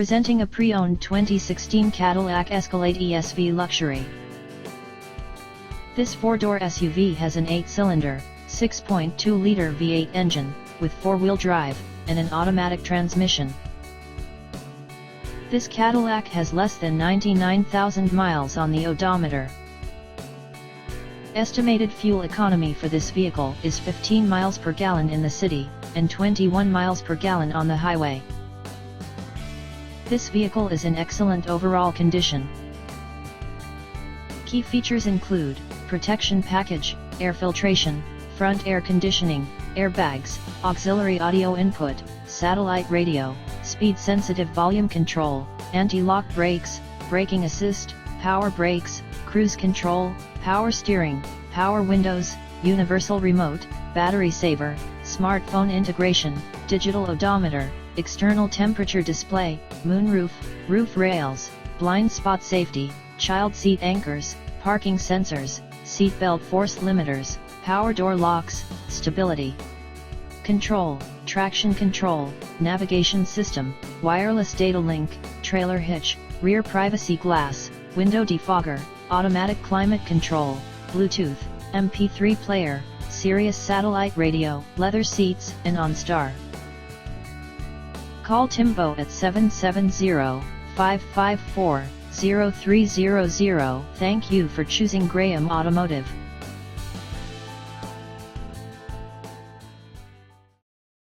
Presenting a pre-owned 2016 Cadillac Escalade ESV Luxury. This four-door SUV has an 8-cylinder, 6.2-liter V8 engine, with four-wheel drive, and an automatic transmission. This Cadillac has less than 99,000 miles on the odometer. Estimated fuel economy for this vehicle is 15 miles per gallon in the city, and 21 miles per gallon on the highway. This vehicle is in excellent overall condition. Key features include protection package, air filtration, front air conditioning, airbags, auxiliary audio input, satellite radio, speed-sensitive volume control, anti-lock brakes, braking assist, power brakes, cruise control, power steering, power windows, universal remote, battery saver, smartphone integration, digital odometer, external temperature display, moonroof, roof rails, blind spot safety, child seat anchors, parking sensors, seat belt force limiters, power door locks, stability control, traction control, navigation system, wireless data link, trailer hitch, rear privacy glass, window defogger, automatic climate control, Bluetooth, MP3 player, Sirius satellite radio, leather seats, and OnStar. Call Timbo at 770-554-0300. Thank you for choosing Graham Automotive.